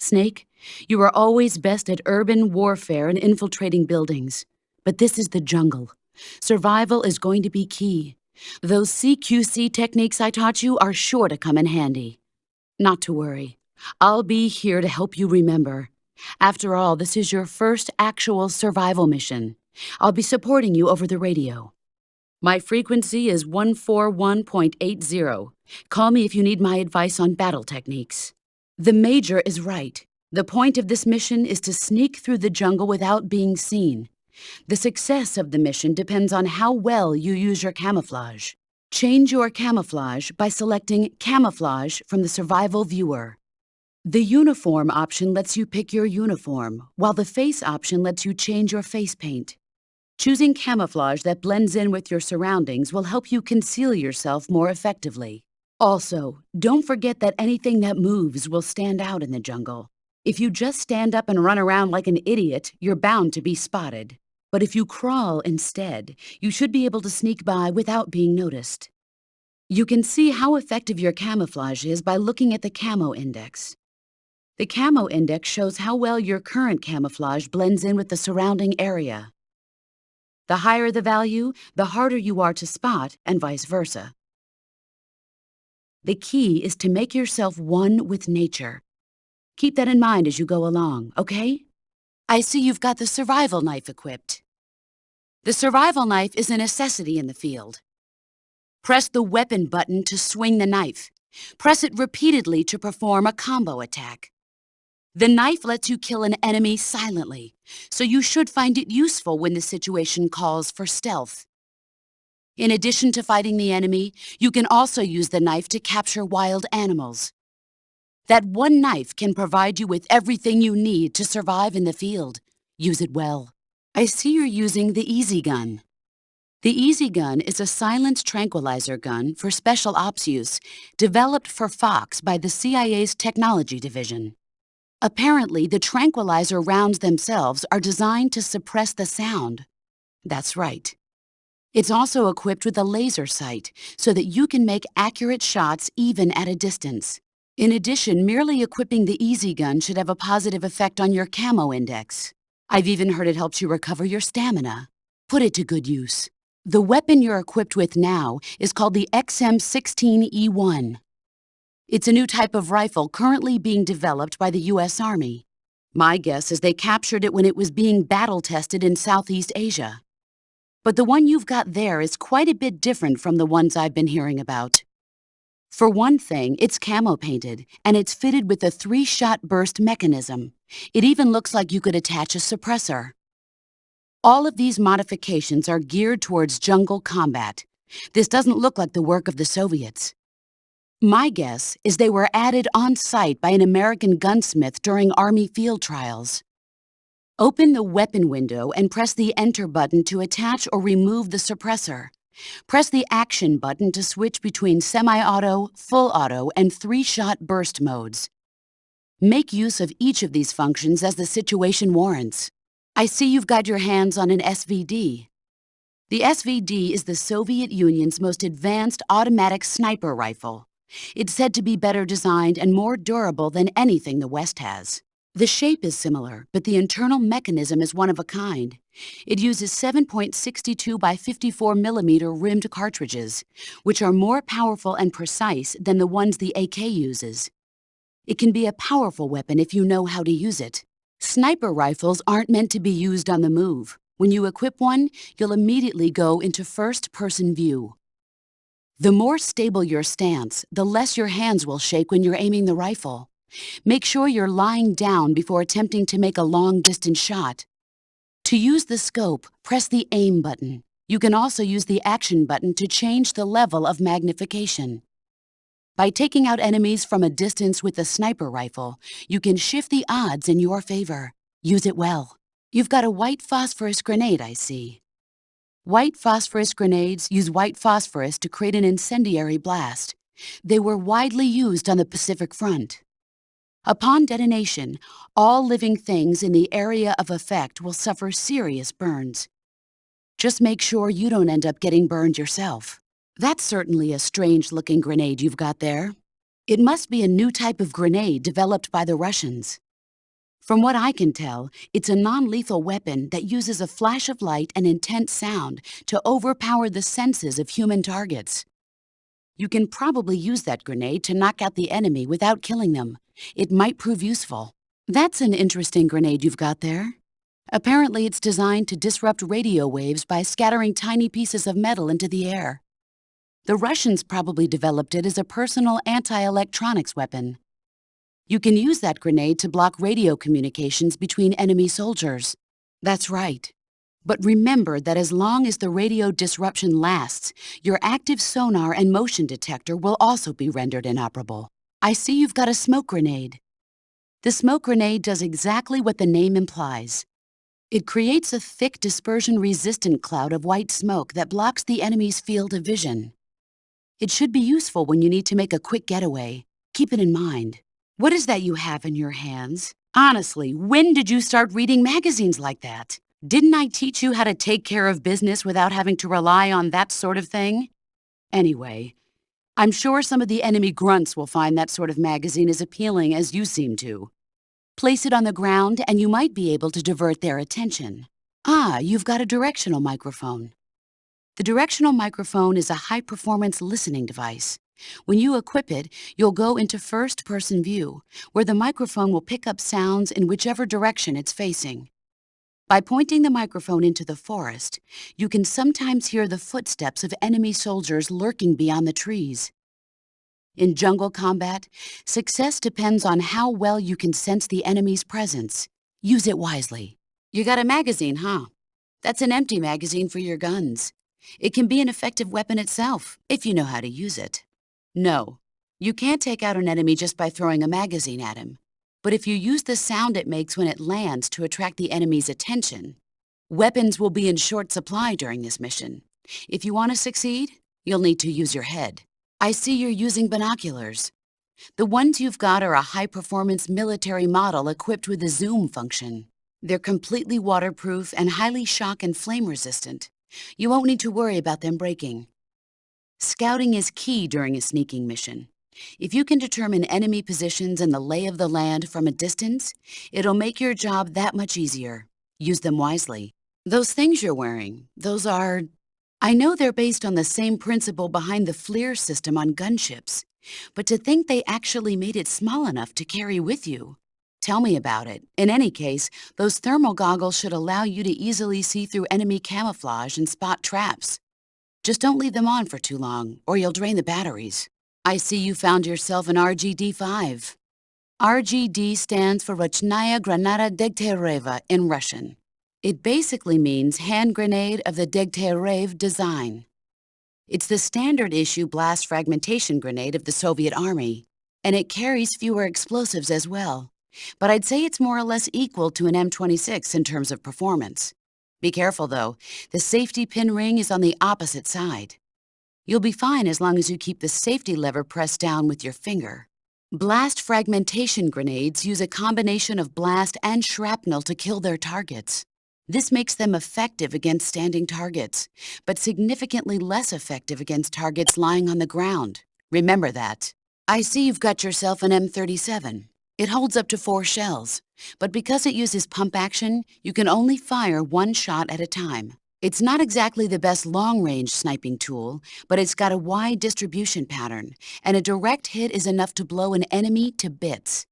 Snake, you are always best at urban warfare and infiltrating buildings. But this is the jungle. Survival is going to be key. Those CQC techniques I taught you are sure to come in handy. Not to worry. I'll be here to help you remember. After all, this is your first actual survival mission. I'll be supporting you over the radio. My frequency is 141.80. Call me if you need my advice on battle techniques. The Major is right. The point of this mission is to sneak through the jungle without being seen. The success of the mission depends on how well you use your camouflage. Change your camouflage by selecting Camouflage from the Survival Viewer. The Uniform option lets you pick your uniform, while the Face option lets you change your face paint. Choosing camouflage that blends in with your surroundings will help you conceal yourself more effectively. Also, don't forget that anything that moves will stand out in the jungle. If you just stand up and run around like an idiot, you're bound to be spotted. But if you crawl instead, you should be able to sneak by without being noticed. You can see how effective your camouflage is by looking at the Camo Index. The Camo Index shows how well your current camouflage blends in with the surrounding area. The higher the value, the harder you are to spot, and vice versa. The key is to make yourself one with nature. Keep that in mind as you go along, okay? I see you've got the survival knife equipped. The survival knife is a necessity in the field. Press the weapon button to swing the knife. Press it repeatedly to perform a combo attack. The knife lets you kill an enemy silently, so you should find it useful when the situation calls for stealth. In addition to fighting the enemy, you can also use the knife to capture wild animals. That one knife can provide you with everything you need to survive in the field. Use it well. I see you're using the Easy Gun. The Easy Gun is a silent tranquilizer gun for special ops use, developed for Fox by the CIA's Technology Division. Apparently, the tranquilizer rounds themselves are designed to suppress the sound. That's right. It's also equipped with a laser sight so that you can make accurate shots even at a distance. In addition, merely equipping the Easy Gun should have a positive effect on your Camo Index. I've even heard it helps you recover your stamina. Put it to good use. The weapon you're equipped with now is called the XM16E1. It's a new type of rifle currently being developed by the U.S. Army. My guess is they captured it when it was being battle-tested in Southeast Asia. But the one you've got there is quite a bit different from the ones I've been hearing about. For one thing, it's camo painted, and it's fitted with a 3-shot burst mechanism. It even looks like you could attach a suppressor. All of these modifications are geared towards jungle combat. This doesn't look like the work of the Soviets. My guess is they were added on site by an American gunsmith during Army field trials. Open the weapon window and press the Enter button to attach or remove the suppressor. Press the Action button to switch between semi-auto, full auto, and 3-shot burst modes. Make use of each of these functions as the situation warrants. I see you've got your hands on an SVD. The SVD is the Soviet Union's most advanced automatic sniper rifle. It's said to be better designed and more durable than anything the West has. The shape is similar, but the internal mechanism is one of a kind. It uses 7.62 by 54 millimeter rimmed cartridges, which are more powerful and precise than the ones the AK uses. It can be a powerful weapon if you know how to use it. Sniper rifles aren't meant to be used on the move. When you equip one, you'll immediately go into first-person view. The more stable your stance, the less your hands will shake when you're aiming the rifle. Make sure you're lying down before attempting to make a long-distance shot. To use the scope, press the Aim button. You can also use the Action button to change the level of magnification. By taking out enemies from a distance with the sniper rifle, you can shift the odds in your favor. Use it well. You've got a white phosphorus grenade, I see. White phosphorus grenades use white phosphorus to create an incendiary blast. They were widely used on the Pacific Front. Upon detonation, all living things in the area of effect will suffer serious burns. Just make sure you don't end up getting burned yourself. That's certainly a strange-looking grenade you've got there. It must be a new type of grenade developed by the Russians. From what I can tell, it's a non-lethal weapon that uses a flash of light and intense sound to overpower the senses of human targets. You can probably use that grenade to knock out the enemy without killing them. It might prove useful. That's an interesting grenade you've got there. Apparently, it's designed to disrupt radio waves by scattering tiny pieces of metal into the air. The Russians probably developed it as a personal anti-electronics weapon. You can use that grenade to block radio communications between enemy soldiers. That's right. But remember that as long as the radio disruption lasts, your active sonar and motion detector will also be rendered inoperable. I see you've got a smoke grenade. The smoke grenade does exactly what the name implies. It creates a thick dispersion-resistant cloud of white smoke that blocks the enemy's field of vision. It should be useful when you need to make a quick getaway. Keep it in mind. What is that you have in your hands? Honestly, when did you start reading magazines like that? Didn't I teach you how to take care of business without having to rely on that sort of thing? Anyway, I'm sure some of the enemy grunts will find that sort of magazine as appealing as you seem to. Place it on the ground and you might be able to divert their attention. Ah, you've got a directional microphone. The directional microphone is a high-performance listening device. When you equip it, you'll go into first-person view, where the microphone will pick up sounds in whichever direction it's facing. By pointing the microphone into the forest, you can sometimes hear the footsteps of enemy soldiers lurking beyond the trees. In jungle combat, success depends on how well you can sense the enemy's presence. Use it wisely. You got a magazine, huh? That's an empty magazine for your guns. It can be an effective weapon itself, if you know how to use it. No, you can't take out an enemy just by throwing a magazine at him. But if you use the sound it makes when it lands to attract the enemy's attention, weapons will be in short supply during this mission. If you want to succeed, you'll need to use your head. I see you're using binoculars. The ones you've got are a high-performance military model equipped with a zoom function. They're completely waterproof and highly shock and flame resistant. You won't need to worry about them breaking. Scouting is key during a sneaking mission. If you can determine enemy positions and the lay of the land from a distance, it'll make your job that much easier. Use them wisely. Those things you're wearing, I know they're based on the same principle behind the FLIR system on gunships, but to think they actually made it small enough to carry with you. Tell me about it. In any case, those thermal goggles should allow you to easily see through enemy camouflage and spot traps. Just don't leave them on for too long, or you'll drain the batteries. I see you found yourself an RGD-5. RGD stands for Rochnaya Granata Degtyaryeva in Russian. It basically means hand grenade of the Degtyarev design. It's the standard issue blast fragmentation grenade of the Soviet Army, and it carries fewer explosives as well. But I'd say it's more or less equal to an M26 in terms of performance. Be careful though, the safety pin ring is on the opposite side. You'll be fine as long as you keep the safety lever pressed down with your finger. Blast fragmentation grenades use a combination of blast and shrapnel to kill their targets. This makes them effective against standing targets, but significantly less effective against targets lying on the ground. Remember that. I see you've got yourself an M37. It holds up to 4 shells, but because it uses pump action, you can only fire 1 shot at a time. It's not exactly the best long-range sniping tool, but it's got a wide distribution pattern, and a direct hit is enough to blow an enemy to bits.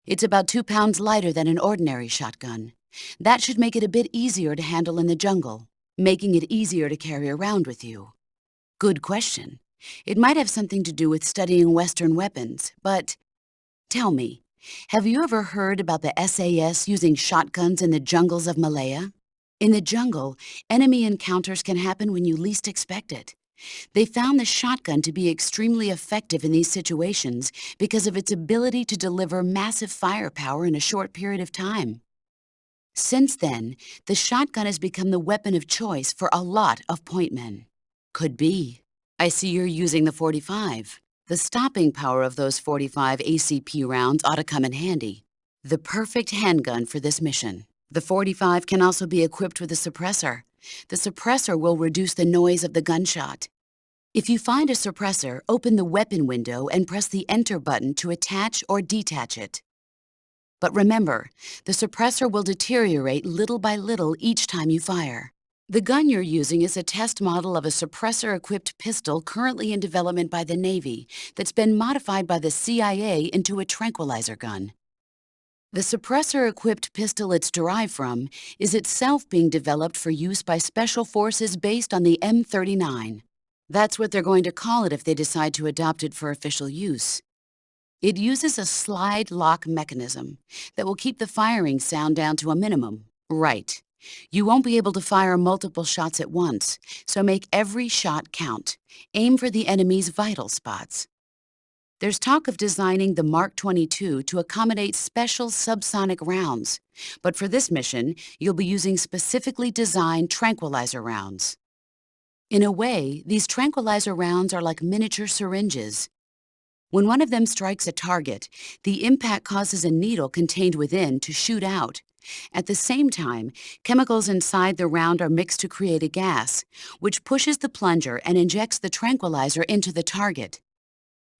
It's about 2 pounds lighter than an ordinary shotgun. That should make it a bit easier to handle in the jungle, making it easier to carry around with you. Good question. It might have something to do with studying Western weapons, but tell me, have you ever heard about the SAS using shotguns in the jungles of Malaya? In the jungle, enemy encounters can happen when you least expect it. They found the shotgun to be extremely effective in these situations because of its ability to deliver massive firepower in a short period of time. Since then, the shotgun has become the weapon of choice for a lot of point men. Could be. I see you're using the 45. The stopping power of those 45 ACP rounds ought to come in handy. The perfect handgun for this mission. The 45 can also be equipped with a suppressor. The suppressor will reduce the noise of the gunshot. If you find a suppressor, open the weapon window and press the Enter button to attach or detach it. But remember, the suppressor will deteriorate little by little each time you fire. The gun you're using is a test model of a suppressor-equipped pistol currently in development by the Navy that's been modified by the CIA into a tranquilizer gun. The suppressor-equipped pistol it's derived from is itself being developed for use by special forces based on the M39. That's what they're going to call it if they decide to adopt it for official use. It uses a slide lock mechanism that will keep the firing sound down to a minimum. Right. You won't be able to fire multiple shots at once, so make every shot count. Aim for the enemy's vital spots. There's talk of designing the Mark 22 to accommodate special subsonic rounds, but for this mission, you'll be using specifically designed tranquilizer rounds. In a way, these tranquilizer rounds are like miniature syringes. When one of them strikes a target, the impact causes a needle contained within to shoot out. At the same time, chemicals inside the round are mixed to create a gas, which pushes the plunger and injects the tranquilizer into the target.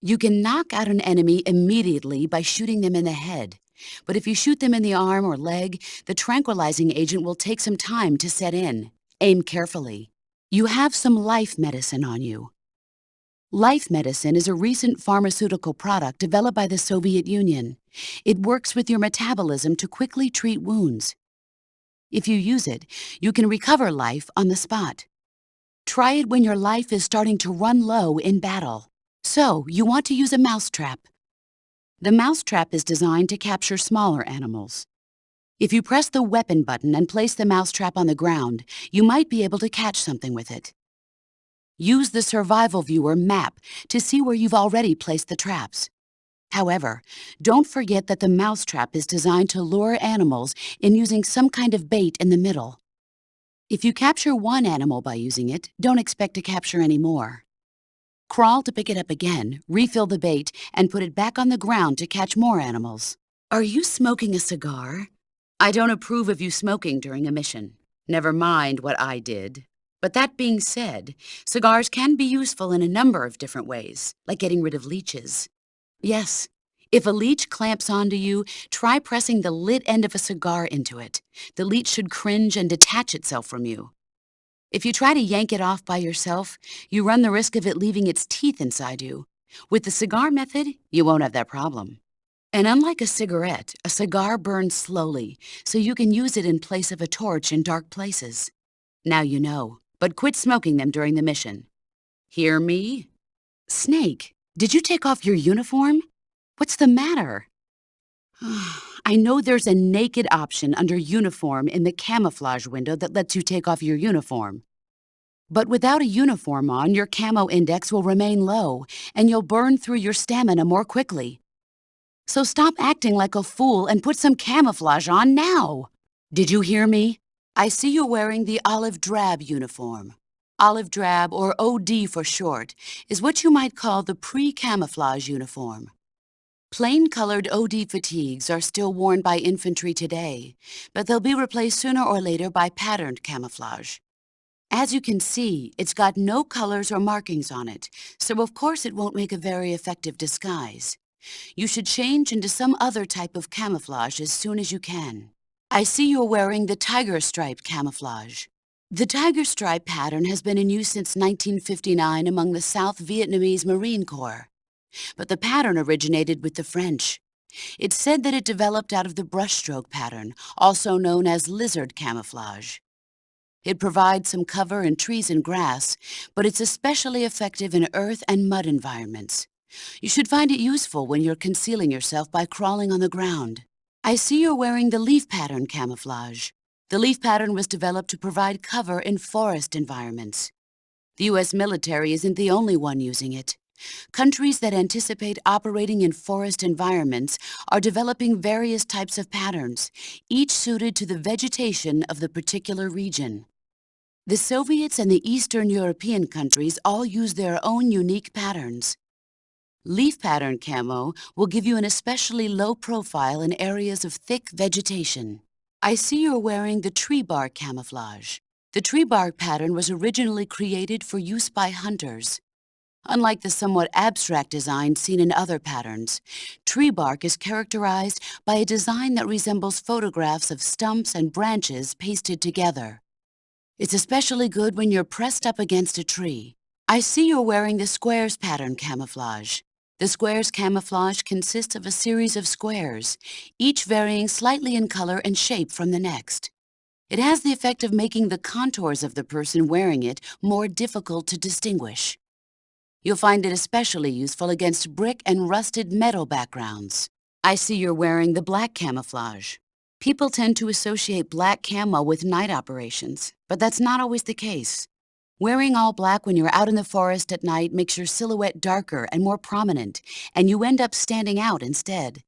You can knock out an enemy immediately by shooting them in the head, but if you shoot them in the arm or leg, the tranquilizing agent will take some time to set in. Aim carefully. You have some life medicine on you. Life medicine is a recent pharmaceutical product developed by the Soviet Union. It works with your metabolism to quickly treat wounds. If you use it, you can recover life on the spot. Try it when your life is starting to run low in battle. So, you want to use a mousetrap. The mousetrap is designed to capture smaller animals. If you press the weapon button and place the mousetrap on the ground, you might be able to catch something with it. Use the survival viewer map to see where you've already placed the traps. However, don't forget that the mousetrap is designed to lure animals in using some kind of bait in the middle. If you capture one animal by using it, don't expect to capture any more. Crawl to pick it up again, refill the bait, and put it back on the ground to catch more animals. Are you smoking a cigar? I don't approve of you smoking during a mission. Never mind what I did. But that being said, cigars can be useful in a number of different ways, like getting rid of leeches. Yes, if a leech clamps onto you, try pressing the lit end of a cigar into it. The leech should cringe and detach itself from you. If you try to yank it off by yourself, you run the risk of it leaving its teeth inside you. With the cigar method, you won't have that problem. And unlike a cigarette, a cigar burns slowly, so you can use it in place of a torch in dark places. Now you know, but quit smoking them during the mission. Hear me? Snake, did you take off your uniform? What's the matter? I know there's a naked option under uniform in the camouflage window that lets you take off your uniform. But without a uniform on, your camo index will remain low, and you'll burn through your stamina more quickly. So stop acting like a fool and put some camouflage on now. Did you hear me? I see you're wearing the olive drab uniform. Olive drab, or OD for short, is what you might call the pre-camouflage uniform. Plain-colored OD fatigues are still worn by infantry today, but they'll be replaced sooner or later by patterned camouflage. As you can see, it's got no colors or markings on it, so of course it won't make a very effective disguise. You should change into some other type of camouflage as soon as you can. I see you're wearing the tiger stripe camouflage. The tiger stripe pattern has been in use since 1959 among the South Vietnamese Marine Corps. But the pattern originated with the French. It's said that it developed out of the brushstroke pattern, also known as lizard camouflage. It provides some cover in trees and grass, but it's especially effective in earth and mud environments. You should find it useful when you're concealing yourself by crawling on the ground. I see you're wearing the leaf pattern camouflage. The leaf pattern was developed to provide cover in forest environments. The U.S. military isn't the only one using it. Countries that anticipate operating in forest environments are developing various types of patterns, each suited to the vegetation of the particular region. The Soviets and the Eastern European countries all use their own unique patterns. Leaf pattern camo will give you an especially low profile in areas of thick vegetation. I see you're wearing the tree bark camouflage. The tree bark pattern was originally created for use by hunters. Unlike the somewhat abstract design seen in other patterns, tree bark is characterized by a design that resembles photographs of stumps and branches pasted together. It's especially good when you're pressed up against a tree. I see you're wearing the squares pattern camouflage. The squares camouflage consists of a series of squares, each varying slightly in color and shape from the next. It has the effect of making the contours of the person wearing it more difficult to distinguish. You'll find it especially useful against brick and rusted metal backgrounds. I see you're wearing the black camouflage. People tend to associate black camo with night operations, but that's not always the case. Wearing all black when you're out in the forest at night makes your silhouette darker and more prominent, and you end up standing out instead.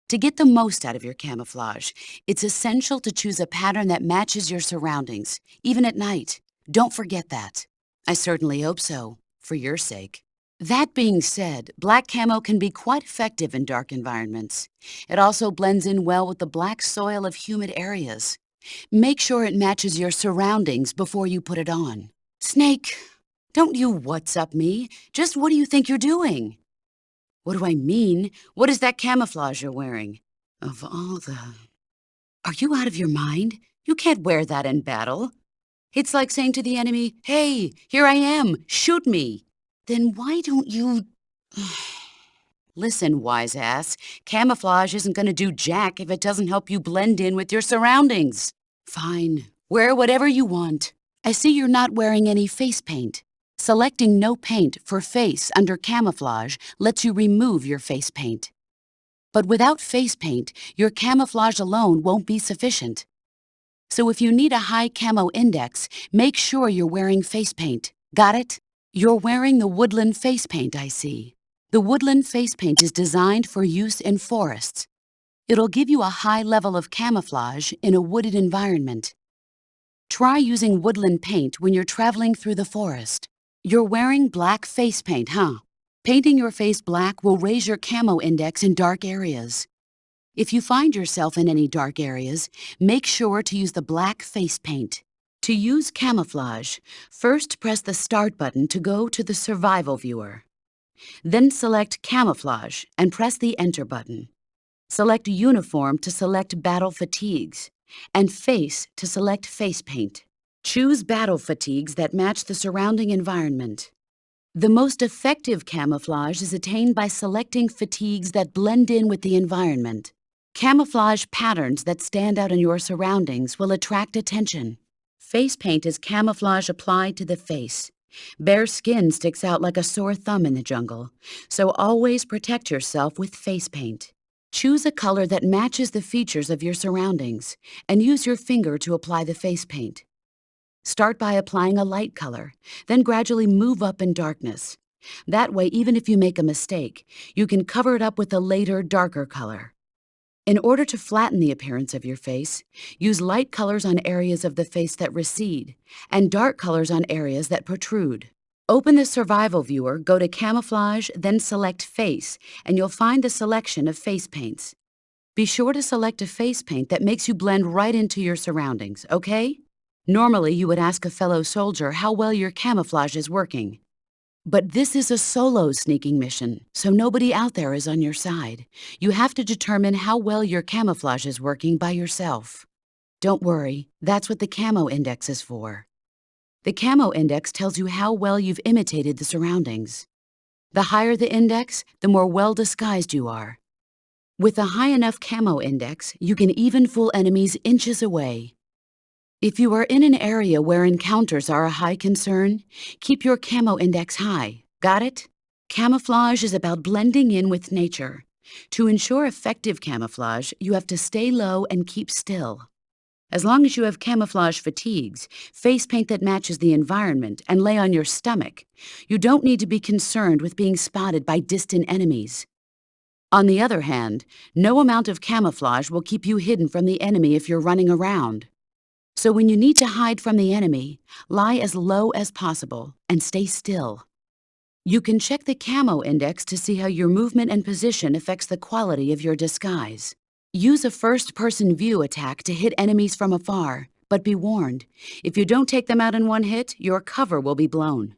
To get the most out of your camouflage, it's essential to choose a pattern that matches your surroundings, even at night. Don't forget that. I certainly hope so, for your sake. That being said, black camo can be quite effective in dark environments. It also blends in well with the black soil of humid areas. Make sure it matches your surroundings before you put it on. Snake, don't you what's-up me. Just what do you think you're doing? What do I mean? What is that camouflage you're wearing? Of all the... Are you out of your mind? You can't wear that in battle. It's like saying to the enemy, "Hey, here I am, shoot me." Then why don't you... Listen, wise ass, camouflage isn't gonna do jack if it doesn't help you blend in with your surroundings. Fine, wear whatever you want. I see you're not wearing any face paint. Selecting no paint for face under camouflage lets you remove your face paint. But without face paint, your camouflage alone won't be sufficient. So if you need a high camo index, make sure you're wearing face paint. Got it? You're wearing the woodland face paint, I see. The woodland face paint is designed for use in forests. It'll give you a high level of camouflage in a wooded environment. Try using woodland paint when you're traveling through the forest. You're wearing black face paint, huh? Painting your face black will raise your camo index in dark areas. If you find yourself in any dark areas, make sure to use the black face paint. To use camouflage, first press the Start button to go to the Survival viewer. Then select Camouflage and press the Enter button. Select Uniform to select Battle Fatigues, and Face to select Face Paint. Choose battle fatigues that match the surrounding environment. The most effective camouflage is attained by selecting fatigues that blend in with the environment. Camouflage patterns that stand out in your surroundings will attract attention. Face paint is camouflage applied to the face. Bare skin sticks out like a sore thumb in the jungle, so always protect yourself with face paint. Choose a color that matches the features of your surroundings, and use your finger to apply the face paint. Start by applying a light color, then gradually move up in darkness. That way, even if you make a mistake, you can cover it up with a later, darker color. In order to flatten the appearance of your face, use light colors on areas of the face that recede, and dark colors on areas that protrude. Open the Survival viewer, go to Camouflage, then select Face, and you'll find the selection of face paints. Be sure to select a face paint that makes you blend right into your surroundings, okay? Normally, you would ask a fellow soldier how well your camouflage is working. But this is a solo sneaking mission, so nobody out there is on your side. You have to determine how well your camouflage is working by yourself. Don't worry, that's what the camo index is for. The camo index tells you how well you've imitated the surroundings. The higher the index, the more well disguised you are. With a high enough camo index, you can even fool enemies inches away. If you are in an area where encounters are a high concern, keep your camo index high. Got it? Camouflage is about blending in with nature. To ensure effective camouflage, you have to stay low and keep still. As long as you have camouflage fatigues, face paint that matches the environment, and lay on your stomach, you don't need to be concerned with being spotted by distant enemies. On the other hand, no amount of camouflage will keep you hidden from the enemy if you're running around. So when you need to hide from the enemy, lie as low as possible and stay still. You can check the camo index to see how your movement and position affects the quality of your disguise. Use a first-person view attack to hit enemies from afar, but be warned, if you don't take them out in one hit, your cover will be blown.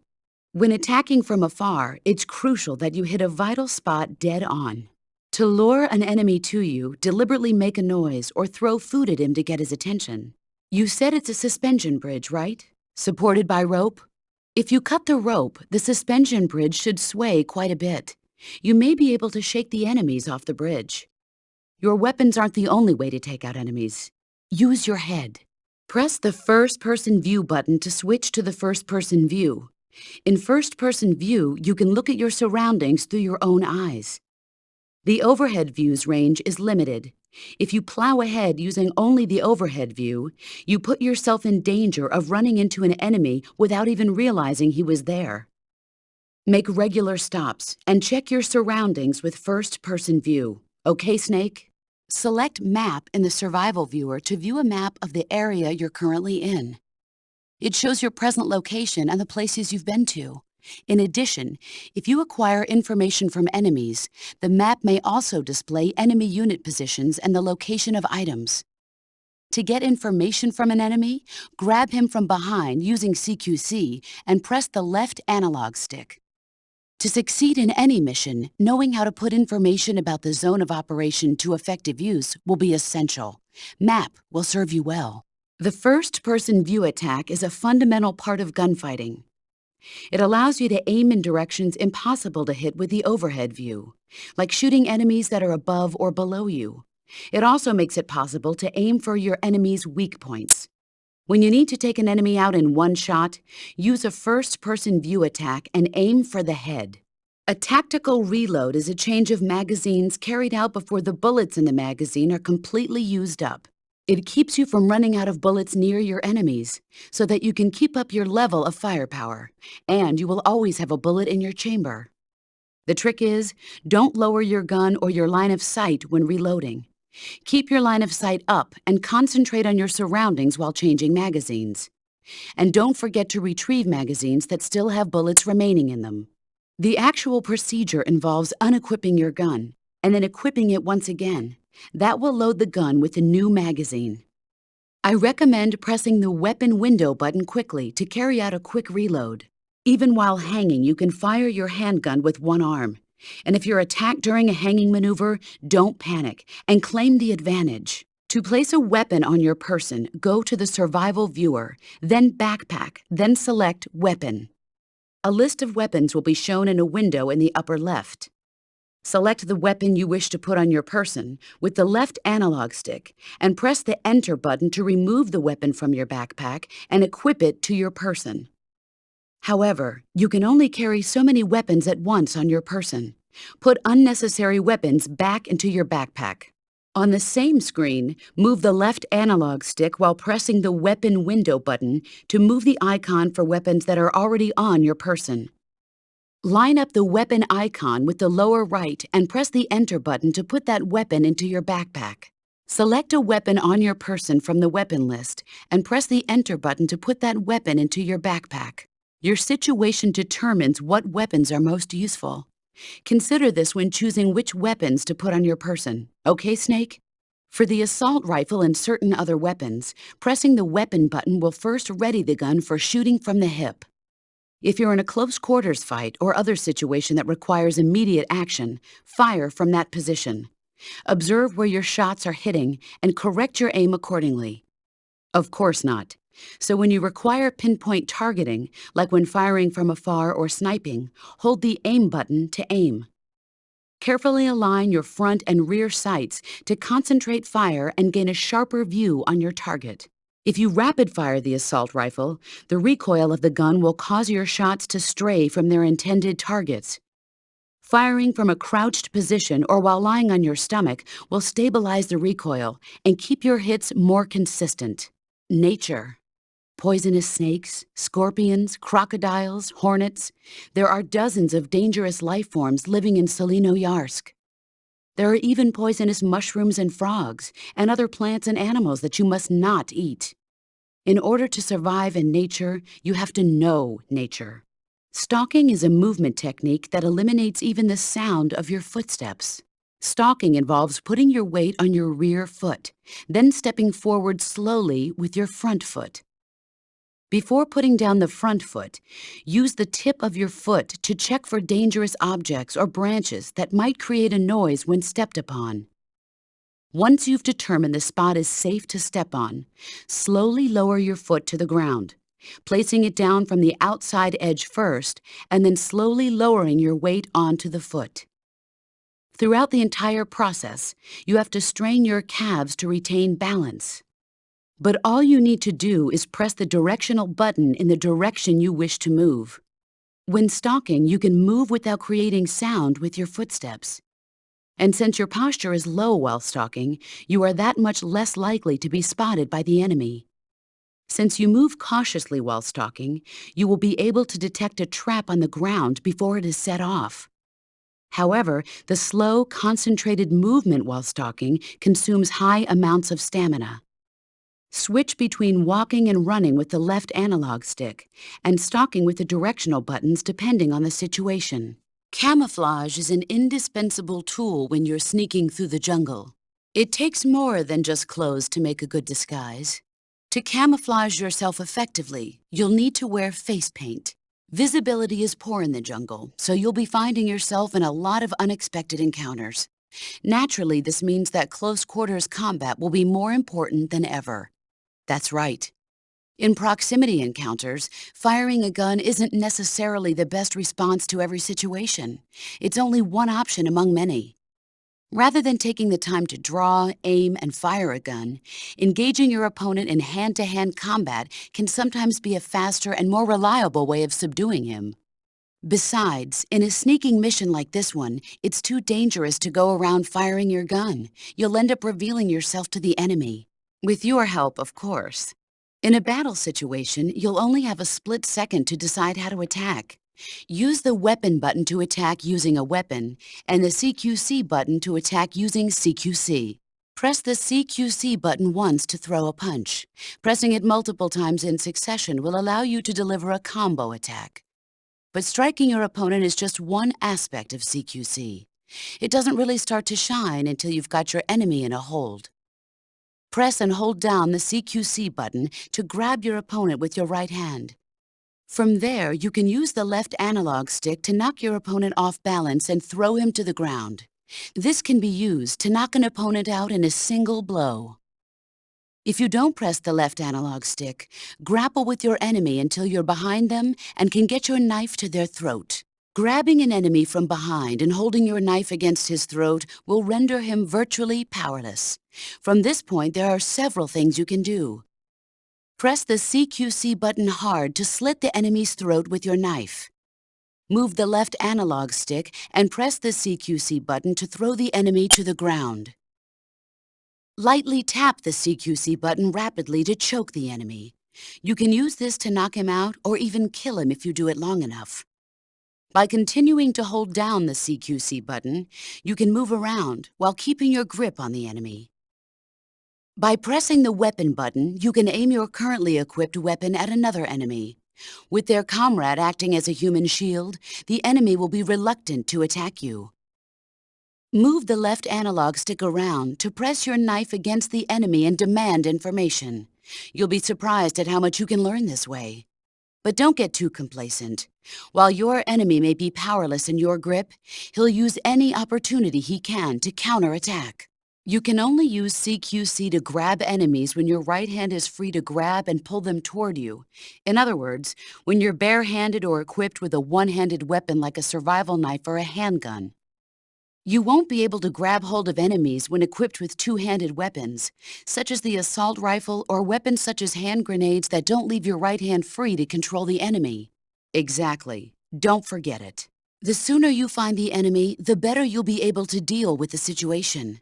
When attacking from afar, it's crucial that you hit a vital spot dead on. To lure an enemy to you, deliberately make a noise or throw food at him to get his attention. You said it's a suspension bridge, right? Supported by rope? If you cut the rope, the suspension bridge should sway quite a bit. You may be able to shake the enemies off the bridge. Your weapons aren't the only way to take out enemies. Use your head. Press the first-person view button to switch to the first-person view. In first-person view, you can look at your surroundings through your own eyes. The overhead view's range is limited. If you plow ahead using only the overhead view, you put yourself in danger of running into an enemy without even realizing he was there. Make regular stops and check your surroundings with first-person view. Okay, Snake? Select Map in the Survival Viewer to view a map of the area you're currently in. It shows your present location and the places you've been to. In addition, if you acquire information from enemies, the map may also display enemy unit positions and the location of items. To get information from an enemy, grab him from behind using CQC and press the left analog stick. To succeed in any mission, knowing how to put information about the zone of operation to effective use will be essential. Map will serve you well. The first-person view attack is a fundamental part of gunfighting. It allows you to aim in directions impossible to hit with the overhead view, like shooting enemies that are above or below you. It also makes it possible to aim for your enemy's weak points. When you need to take an enemy out in one shot, use a first-person view attack and aim for the head. A tactical reload is a change of magazines carried out before the bullets in the magazine are completely used up. It keeps you from running out of bullets near your enemies, so that you can keep up your level of firepower, and you will always have a bullet in your chamber. The trick is, don't lower your gun or your line of sight when reloading. Keep your line of sight up and concentrate on your surroundings while changing magazines. And don't forget to retrieve magazines that still have bullets remaining in them. The actual procedure involves unequipping your gun, and then equipping it once again. That will load the gun with a new magazine. I recommend pressing the weapon window button quickly to carry out a quick reload. Even while hanging, you can fire your handgun with one arm. And if you're attacked during a hanging maneuver, don't panic and claim the advantage. To place a weapon on your person, go to the Survival Viewer, then Backpack, then select Weapon. A list of weapons will be shown in a window in the upper left. Select the weapon you wish to put on your person with the left analog stick and press the Enter button to remove the weapon from your backpack and equip it to your person. However, you can only carry so many weapons at once on your person. Put unnecessary weapons back into your backpack. On the same screen, move the left analog stick while pressing the Weapon Window button to move the icon for weapons that are already on your person. Line up the weapon icon with the lower right and press the Enter button to put that weapon into your backpack. Select a weapon on your person from the weapon list and press the Enter button to put that weapon into your backpack. Your situation determines what weapons are most useful. Consider this when choosing which weapons to put on your person. Okay, Snake? For the assault rifle and certain other weapons, pressing the Weapon button will first ready the gun for shooting from the hip. If you're in a close quarters fight or other situation that requires immediate action, fire from that position. Observe where your shots are hitting and correct your aim accordingly. Of course not. So when you require pinpoint targeting, like when firing from afar or sniping, hold the Aim button to aim. Carefully align your front and rear sights to concentrate fire and gain a sharper view on your target. If you rapid-fire the assault rifle, the recoil of the gun will cause your shots to stray from their intended targets. Firing from a crouched position or while lying on your stomach will stabilize the recoil and keep your hits more consistent. Nature. Poisonous snakes, scorpions, crocodiles, hornets. There are dozens of dangerous life forms living in Solino-Yarsk. There are even poisonous mushrooms and frogs, and other plants and animals that you must not eat. In order to survive in nature, you have to know nature. Stalking is a movement technique that eliminates even the sound of your footsteps. Stalking involves putting your weight on your rear foot, then stepping forward slowly with your front foot. Before putting down the front foot, use the tip of your foot to check for dangerous objects or branches that might create a noise when stepped upon. Once you've determined the spot is safe to step on, slowly lower your foot to the ground, placing it down from the outside edge first and then slowly lowering your weight onto the foot. Throughout the entire process, you have to strain your calves to retain balance. But all you need to do is press the directional button in the direction you wish to move. When stalking, you can move without creating sound with your footsteps. And since your posture is low while stalking, you are that much less likely to be spotted by the enemy. Since you move cautiously while stalking, you will be able to detect a trap on the ground before it is set off. However, the slow, concentrated movement while stalking consumes high amounts of stamina. Switch between walking and running with the left analog stick and stalking with the directional buttons depending on the situation. Camouflage is an indispensable tool when you're sneaking through the jungle. It takes more than just clothes to make a good disguise. To camouflage yourself effectively, you'll need to wear face paint. Visibility is poor in the jungle, so you'll be finding yourself in a lot of unexpected encounters. Naturally, this means that close quarters combat will be more important than ever. That's right. In proximity encounters, firing a gun isn't necessarily the best response to every situation. It's only one option among many. Rather than taking the time to draw, aim, and fire a gun, engaging your opponent in hand-to-hand combat can sometimes be a faster and more reliable way of subduing him. Besides, in a sneaking mission like this one, it's too dangerous to go around firing your gun. You'll end up revealing yourself to the enemy. With your help, of course. In a battle situation, you'll only have a split second to decide how to attack. Use the weapon button to attack using a weapon, and the CQC button to attack using CQC. Press the CQC button once to throw a punch. Pressing it multiple times in succession will allow you to deliver a combo attack. But striking your opponent is just one aspect of CQC. It doesn't really start to shine until you've got your enemy in a hold. Press and hold down the CQC button to grab your opponent with your right hand. From there, you can use the left analog stick to knock your opponent off balance and throw him to the ground. This can be used to knock an opponent out in a single blow. If you don't press the left analog stick, grapple with your enemy until you're behind them and can get your knife to their throat. Grabbing an enemy from behind and holding your knife against his throat will render him virtually powerless. From this point, there are several things you can do. Press the CQC button hard to slit the enemy's throat with your knife. Move the left analog stick and press the CQC button to throw the enemy to the ground. Lightly tap the CQC button rapidly to choke the enemy. You can use this to knock him out or even kill him if you do it long enough. By continuing to hold down the CQC button, you can move around while keeping your grip on the enemy. By pressing the weapon button, you can aim your currently equipped weapon at another enemy. With their comrade acting as a human shield, the enemy will be reluctant to attack you. Move the left analog stick around to press your knife against the enemy and demand information. You'll be surprised at how much you can learn this way. But don't get too complacent. While your enemy may be powerless in your grip, he'll use any opportunity he can to counterattack. You can only use CQC to grab enemies when your right hand is free to grab and pull them toward you. In other words, when you're barehanded or equipped with a one-handed weapon like a survival knife or a handgun. You won't be able to grab hold of enemies when equipped with two-handed weapons, such as the assault rifle or weapons such as hand grenades that don't leave your right hand free to control the enemy. Exactly. Don't forget it. The sooner you find the enemy, the better you'll be able to deal with the situation.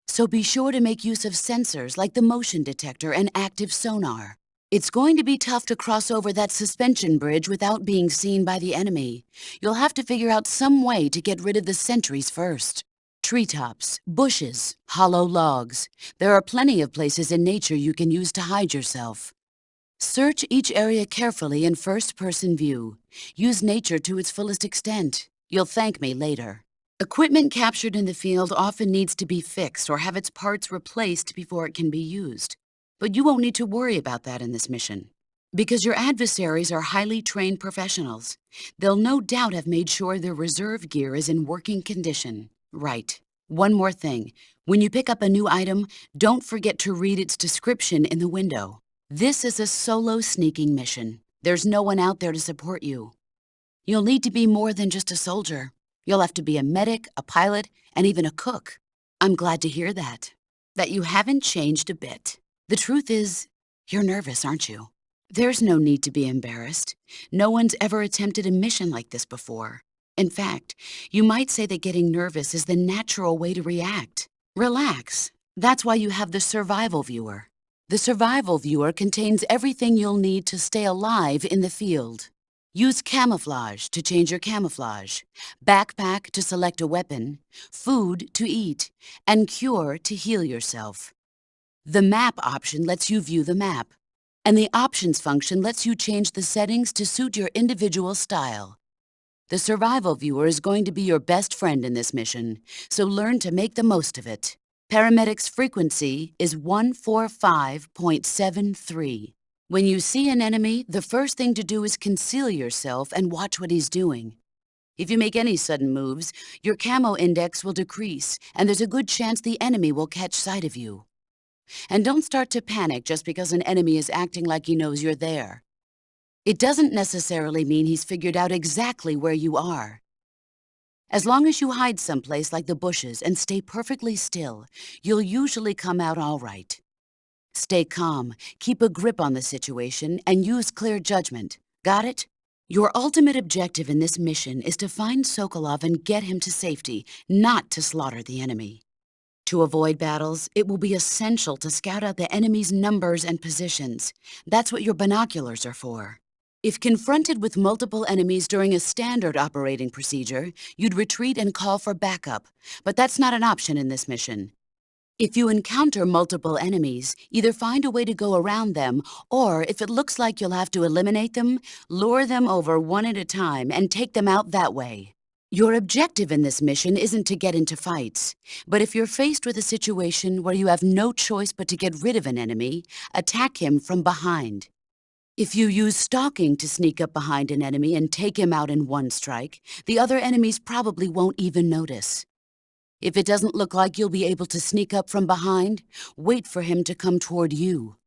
So be sure to make use of sensors like the motion detector and active sonar. It's going to be tough to cross over that suspension bridge without being seen by the enemy. You'll have to figure out some way to get rid of the sentries first. Treetops, bushes, hollow logs. There are plenty of places in nature you can use to hide yourself. Search each area carefully in first-person view. Use nature to its fullest extent. You'll thank me later. Equipment captured in the field often needs to be fixed or have its parts replaced before it can be used. But you won't need to worry about that in this mission. Because your adversaries are highly trained professionals. They'll no doubt have made sure their reserve gear is in working condition. Right. One more thing. When you pick up a new item, don't forget to read its description in the window. This is a solo sneaking mission. There's no one out there to support you. You'll need to be more than just a soldier. You'll have to be a medic, a pilot, and even a cook. I'm glad to hear that. That you haven't changed a bit. The truth is, you're nervous, aren't you? There's no need to be embarrassed. No one's ever attempted a mission like this before. In fact, you might say that getting nervous is the natural way to react. Relax. That's why you have the survival viewer. The survival viewer contains everything you'll need to stay alive in the field. Use Camouflage to change your camouflage, Backpack to select a weapon, Food to eat, and Cure to heal yourself. The Map option lets you view the map, and the Options function lets you change the settings to suit your individual style. The survival viewer is going to be your best friend in this mission, so learn to make the most of it. Paramedic's frequency is 145.73. When you see an enemy, the first thing to do is conceal yourself and watch what he's doing. If you make any sudden moves, your camo index will decrease, and there's a good chance the enemy will catch sight of you. And don't start to panic just because an enemy is acting like he knows you're there. It doesn't necessarily mean he's figured out exactly where you are. As long as you hide someplace like the bushes and stay perfectly still, you'll usually come out all right. Stay calm, keep a grip on the situation, and use clear judgment. Got it? Your ultimate objective in this mission is to find Sokolov and get him to safety, not to slaughter the enemy. To avoid battles, it will be essential to scout out the enemy's numbers and positions. That's what your binoculars are for. If confronted with multiple enemies during a standard operating procedure, you'd retreat and call for backup, but that's not an option in this mission. If you encounter multiple enemies, either find a way to go around them, or if it looks like you'll have to eliminate them, lure them over one at a time and take them out that way. Your objective in this mission isn't to get into fights, but if you're faced with a situation where you have no choice but to get rid of an enemy, attack him from behind. If you use Stalking to sneak up behind an enemy and take him out in one strike, the other enemies probably won't even notice. If it doesn't look like you'll be able to sneak up from behind, wait for him to come toward you.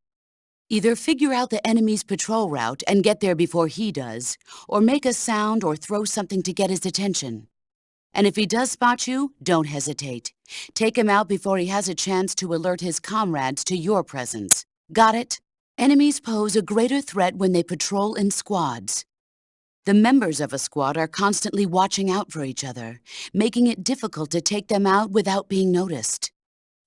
Either figure out the enemy's patrol route and get there before he does, or make a sound or throw something to get his attention. And if he does spot you, don't hesitate. Take him out before he has a chance to alert his comrades to your presence. Got it? Enemies pose a greater threat when they patrol in squads. The members of a squad are constantly watching out for each other, making it difficult to take them out without being noticed.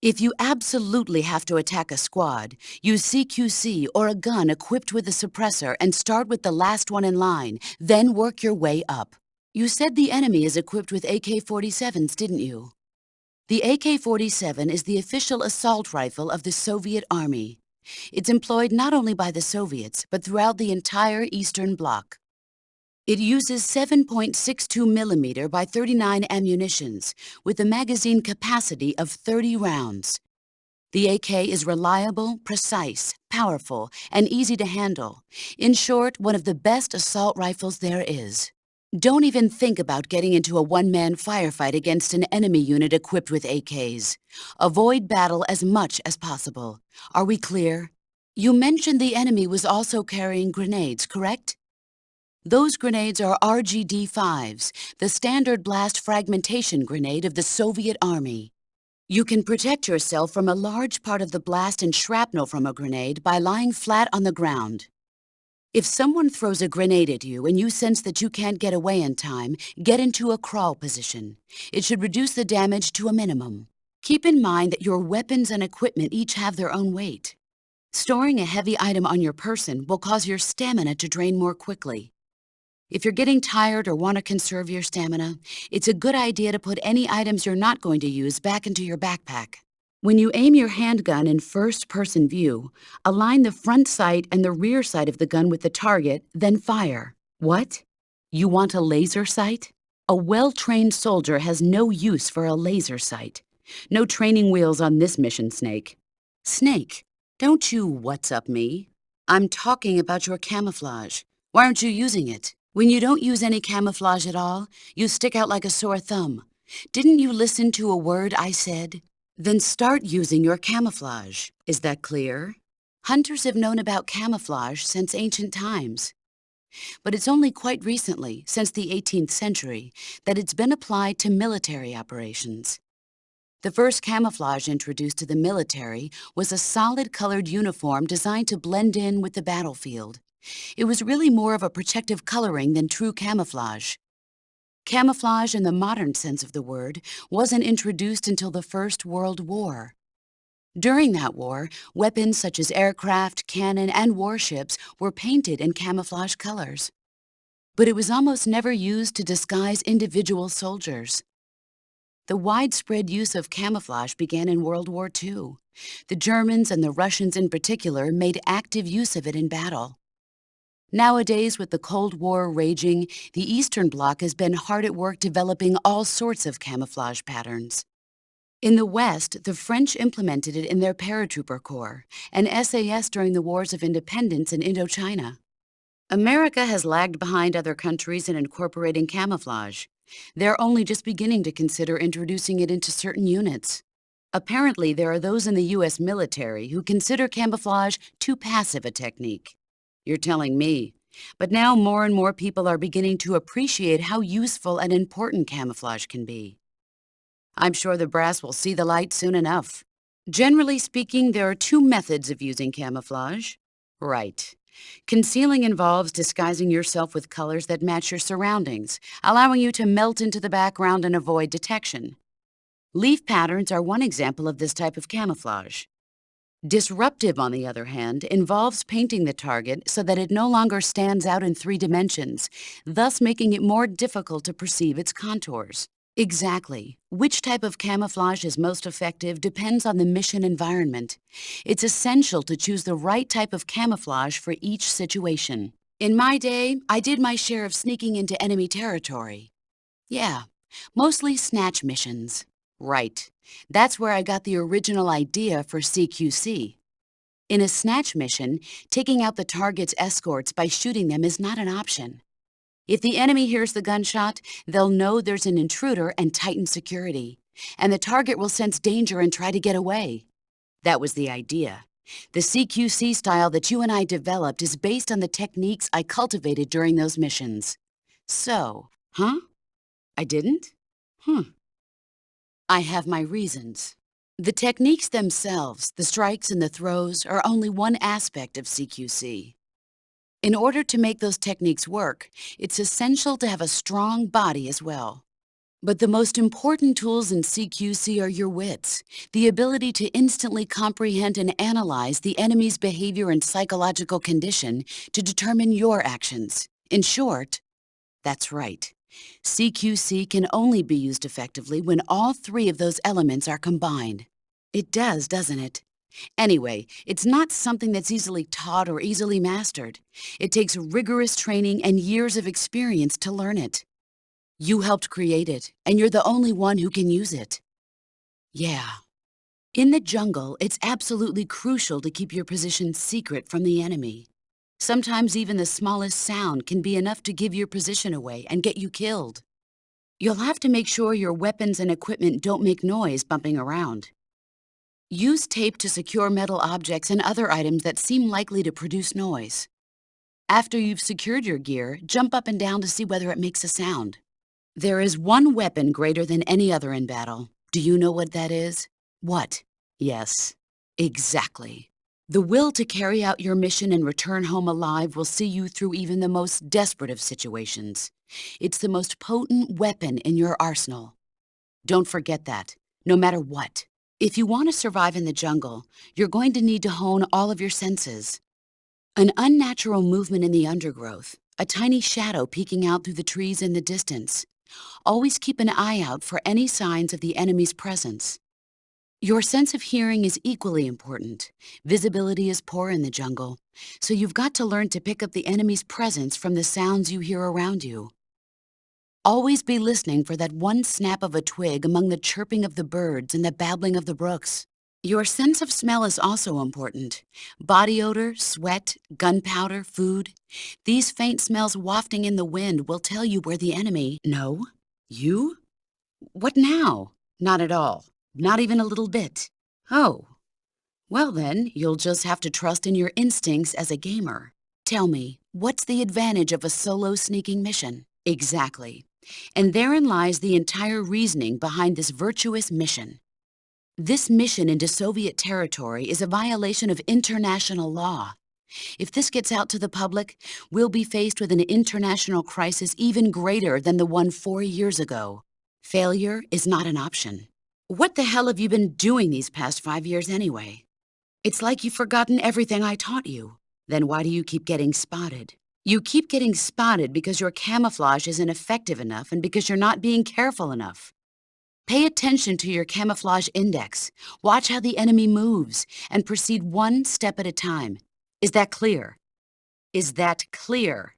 If you absolutely have to attack a squad, use CQC or a gun equipped with a suppressor and start with the last one in line, then work your way up. You said the enemy is equipped with AK-47s, didn't you? The AK-47 is the official assault rifle of the Soviet Army. It's employed not only by the Soviets, but throughout the entire Eastern Bloc. It uses 7.62mm by 39 ammunitions, with a magazine capacity of 30 rounds. The AK is reliable, precise, powerful, and easy to handle. In short, one of the best assault rifles there is. Don't even think about getting into a one-man firefight against an enemy unit equipped with AKs. Avoid battle as much as possible. Are we clear? You mentioned the enemy was also carrying grenades, correct? Those grenades are RGD-5s, the standard blast fragmentation grenade of the Soviet Army. You can protect yourself from a large part of the blast and shrapnel from a grenade by lying flat on the ground. If someone throws a grenade at you and you sense that you can't get away in time, get into a crawl position. It should reduce the damage to a minimum. Keep in mind that your weapons and equipment each have their own weight. Storing a heavy item on your person will cause your stamina to drain more quickly. If you're getting tired or want to conserve your stamina, it's a good idea to put any items you're not going to use back into your backpack. When you aim your handgun in first-person view, align the front sight and the rear sight of the gun with the target, then fire. What? You want a laser sight? A well-trained soldier has no use for a laser sight. No training wheels on this mission, Snake. Snake, don't you what's up me? I'm talking about your camouflage. Why aren't you using it? When you don't use any camouflage at all, you stick out like a sore thumb. Didn't you listen to a word I said? Then start using your camouflage. Is that clear? Hunters have known about camouflage since ancient times. But it's only quite recently, since the 18th century, that it's been applied to military operations. The first camouflage introduced to the military was a solid-colored uniform designed to blend in with the battlefield. It was really more of a protective coloring than true camouflage. Camouflage in the modern sense of the word wasn't introduced until the First World War. During that war, weapons such as aircraft, cannon, and warships were painted in camouflage colors. But it was almost never used to disguise individual soldiers. The widespread use of camouflage began in World War II. The Germans and the Russians in particular made active use of it in battle. Nowadays, with the Cold War raging, the Eastern Bloc has been hard at work developing all sorts of camouflage patterns. In the West, the French implemented it in their paratrooper corps and SAS during the wars of independence in Indochina. America has lagged behind other countries in incorporating camouflage. They're only just beginning to consider introducing it into certain units. Apparently, there are those in the U.S. military who consider camouflage too passive a technique. You're telling me. But now more and more people are beginning to appreciate how useful and important camouflage can be. I'm sure the brass will see the light soon enough. Generally speaking, there are two methods of using camouflage. Right. Concealing involves disguising yourself with colors that match your surroundings, allowing you to melt into the background and avoid detection. Leaf patterns are one example of this type of camouflage. Disruptive, on the other hand, involves painting the target so that it no longer stands out in 3 dimensions, thus making it more difficult to perceive its contours. Exactly. Which type of camouflage is most effective depends on the mission environment. It's essential to choose the right type of camouflage for each situation. In my day, I did my share of sneaking into enemy territory. Yeah, mostly snatch missions. Right. That's where I got the original idea for CQC. In a snatch mission, taking out the target's escorts by shooting them is not an option. If the enemy hears the gunshot, they'll know there's an intruder and tighten security, and the target will sense danger and try to get away. That was the idea. The CQC style that you and I developed is based on the techniques I cultivated during those missions. So, huh? I didn't? I have my reasons. The techniques themselves, the strikes and the throws, are only one aspect of CQC. In order to make those techniques work, it's essential to have a strong body as well. But the most important tools in CQC are your wits, the ability to instantly comprehend and analyze the enemy's behavior and psychological condition to determine your actions. In short, that's right. CQC can only be used effectively when all 3 of those elements are combined. It does, doesn't it? Anyway, it's not something that's easily taught or easily mastered. It takes rigorous training and years of experience to learn it. You helped create it, and you're the only one who can use it. Yeah. In the jungle, it's absolutely crucial to keep your position secret from the enemy. Sometimes even the smallest sound can be enough to give your position away and get you killed. You'll have to make sure your weapons and equipment don't make noise bumping around. Use tape to secure metal objects and other items that seem likely to produce noise. After you've secured your gear, jump up and down to see whether it makes a sound. There is one weapon greater than any other in battle. Do you know what that is? What? Yes, exactly. The will to carry out your mission and return home alive will see you through even the most desperate of situations. It's the most potent weapon in your arsenal. Don't forget that, no matter what. If you want to survive in the jungle, you're going to need to hone all of your senses. An unnatural movement in the undergrowth, a tiny shadow peeking out through the trees in the distance. Always keep an eye out for any signs of the enemy's presence. Your sense of hearing is equally important. Visibility is poor in the jungle, so you've got to learn to pick up the enemy's presence from the sounds you hear around you. Always be listening for that one snap of a twig among the chirping of the birds and the babbling of the brooks. Your sense of smell is also important. Body odor, sweat, gunpowder, food. These faint smells wafting in the wind will tell you where the enemy... No? You? What now? Not at all. Not even a little bit. Oh. Well then, you'll just have to trust in your instincts as a gamer. Tell me, what's the advantage of a solo sneaking mission? Exactly. And therein lies the entire reasoning behind this virtuous mission. This mission into Soviet territory is a violation of international law. If this gets out to the public, we'll be faced with an international crisis even greater than the one 4 years ago. Failure is not an option. What the hell have you been doing these past 5 years anyway? It's like you've forgotten everything I taught you. Then why do you keep getting spotted? You keep getting spotted because your camouflage isn't effective enough and because you're not being careful enough. Pay attention to your camouflage index. Watch how the enemy moves and proceed one step at a time. Is that clear? Is that clear?